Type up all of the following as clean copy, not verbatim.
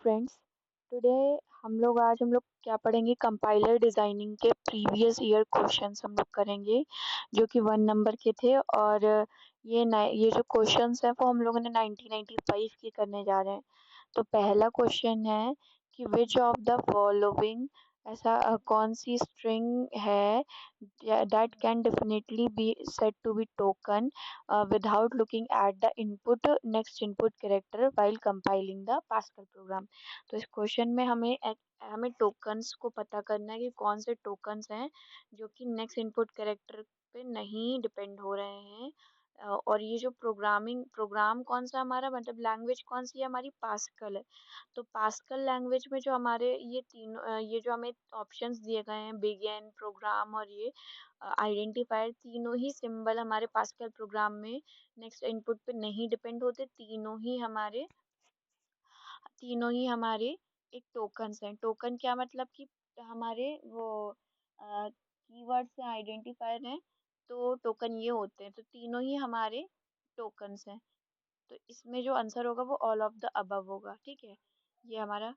Friends, today हम लोग क्या पढ़ेंगे, कंपाइलर डिज़ाइनिंग के प्रीवियस ईयर क्वेश्चंस हम लोग करेंगे जो कि 1 नंबर के थे। और ये जो क्वेश्चंस हैं वो हम लोगों ने 1995 के करने जा रहे हैं। तो पहला क्वेश्चन है कि विच ऑफ द फॉलोइंग, ऐसा कौन सी स्ट्रिंग है that can definitely be said to be token without looking at the next input character while compiling the Pascal program। तो इस क्वेश्चन में हमें टोकन्स को पता करना है कि कौन से टोकन्स हैं जो कि नेक्स्ट इनपुट कैरेक्टर पे नहीं डिपेंड हो रहे हैं। और ये जो प्रोग्राम कौन सा हमारा, मतलब लैंग्वेज कौन सी है हमारी, पास्कल है। तो पास्कल लैंग्वेज में जो हमारे ये जो हमें ऑप्शंस दिए गए हैं, बिगिन, प्रोग्राम और ये आइडेंटिफायर, तीनों ही सिंबल हमारे पास्कल प्रोग्राम में नेक्स्ट इनपुट पे नहीं डिपेंड होते। तीनों ही हमारे एक टोकन्स हैं। टोकन क्या मतलब कि हमारे वो कीवर्ड्स हैं, आइडेंटिफायर हैं, तो टोकन ये होते हैं। तो तीनों ही हमारे टोकन्स हैं। तो इसमें जो आंसर होगा वो ऑल ऑफ द अबव होगा। ठीक है, ये हमारा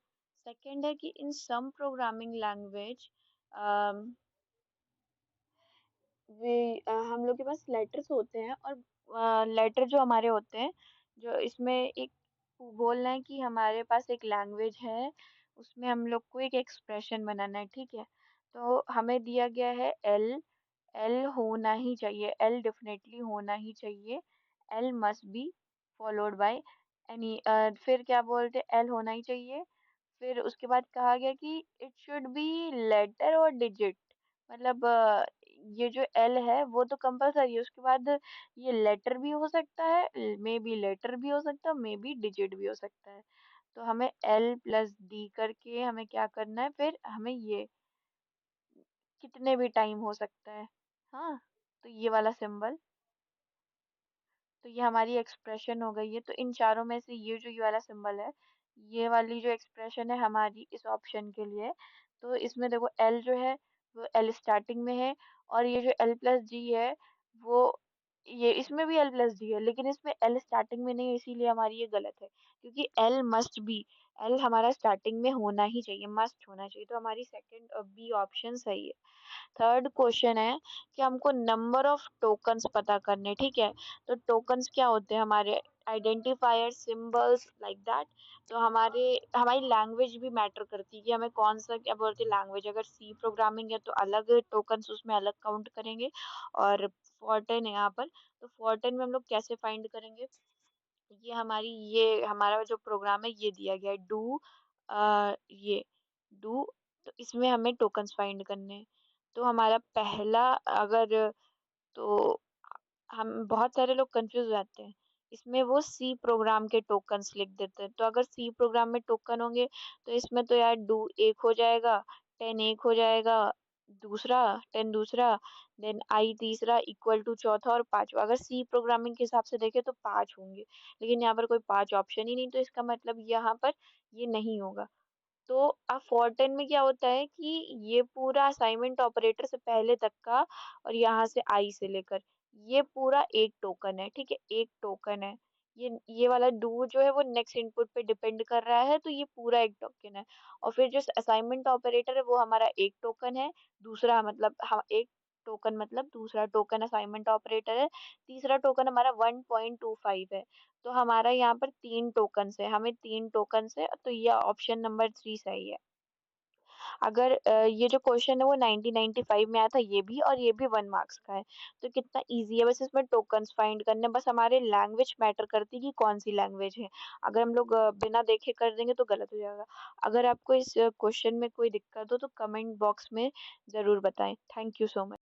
सेकंड है कि इन सम प्रोग्रामिंग लैंग्वेज हम लोग के पास लेटर्स होते हैं। और लेटर जो हमारे होते हैं, जो इसमें एक बोलना है कि हमारे पास एक लैंग्वेज है, उसमें हम लोग को एक एक्सप्रेशन बनाना है। ठीक है, तो हमें दिया गया है एल। एल होना ही चाहिए, एल डेफिनेटली होना ही चाहिए। L must be followed by any, फिर क्या बोलते हैं, एल होना ही चाहिए। फिर उसके बाद कहा गया कि इट शुड बी लेटर और डिजिट, मतलब ये जो एल है वो तो कंपलसरी है। उसके बाद ये लेटर भी हो सकता है, मे बी लेटर भी हो सकता है, मे बी डिजिट भी हो सकता है। तो हमें एल प्लस डी करके हमें क्या करना है, फिर हमें ये कितने भी टाइम हो सकता है। हाँ, तो ये वाला सिंबल, तो ये हमारी एक्सप्रेशन हो गई है। तो इन चारों में से ये वाला सिंबल है, ये वाली जो एक्सप्रेशन है हमारी इस ऑप्शन के लिए। तो इसमें देखो एल जो है वो एल स्टार्टिंग में है, और ये जो एल प्लस जी है वो, ये इसमें भी एल प्लस जी है लेकिन इसमें एल स्टार्टिंग में नहीं है, इसीलिए हमारी ये गलत है। क्योंकि एल मस्ट बी, एल हमारा स्टार्टिंग में होना ही चाहिए, मस्ट होना चाहिए। तो हमारी सेकंड बी ऑप्शन सही है। थर्ड क्वेश्चन है कि हमको नंबर ऑफ टोकन्स पता करने। ठीक है, तो टोकन्स क्या होते हैं, हमारे आइडेंटिफायर सिंबल्स लाइक दैट। तो हमारी लैंग्वेज भी मैटर करती है कि हमें कौन सा, क्या बोलते हैं, लैंग्वेज। अगर सी प्रोग्रामिंग है तो अलग टोकन्स उसमें अलग काउंट करेंगे। और फॉर्टेन है यहाँ पर, तो फॉर्टेन में हम लोग कैसे फाइंड करेंगे, ये हमारा जो प्रोग्राम है ये दिया गया है ये डू। तो इसमें हमें टोकन्स फाइंड करने हैं। तो हमारा पहला, अगर, तो हम बहुत सारे लोग कंफ्यूज हो जाते हैं, इसमें वो सी प्रोग्राम के टोकन्स लिख देते हैं। तो अगर सी प्रोग्राम में टोकन होंगे तो इसमें तो यार डू एक हो जाएगा, 10 एक हो जाएगा, दूसरा 10 दूसरा, देन आई तीसरा, इक्वल टू चौथा, और पांचवा। अगर सी प्रोग्रामिंग के हिसाब से देखें तो 5 होंगे, लेकिन यहाँ पर कोई 5 ऑप्शन ही नहीं, तो इसका मतलब यहाँ पर ये नहीं होगा। तो अब फॉर 10 में क्या होता है कि ये पूरा असाइनमेंट ऑपरेटर से पहले तक का, और यहाँ से आई से लेकर, ये पूरा एक टोकन है। ठीक है, एक टोकन है। ये वाला डू जो है वो नेक्स्ट इनपुट पे डिपेंड कर रहा है, तो ये पूरा एक टोकन है। और फिर जो असाइनमेंट ऑपरेटर है वो हमारा एक टोकन है। दूसरा मतलब हम एक टोकन मतलब दूसरा टोकन असाइनमेंट ऑपरेटर है। तीसरा टोकन हमारा 1.25 है। तो हमारा यहाँ पर 3 टोकन्स है, तो ये ऑप्शन नंबर 3 सही है। अगर ये जो क्वेश्चन है वो 1995 में आया था, ये भी, और ये भी 1 मार्क्स का है। तो कितना इजी है, बस इसमें टोकन्स फाइंड करने, बस हमारे लैंग्वेज मैटर करती है कि कौन सी लैंग्वेज है। अगर हम लोग बिना देखे कर देंगे तो गलत हो जाएगा। अगर आपको इस क्वेश्चन में कोई दिक्कत हो तो कमेंट बॉक्स में ज़रूर बताएं। Thank you so much.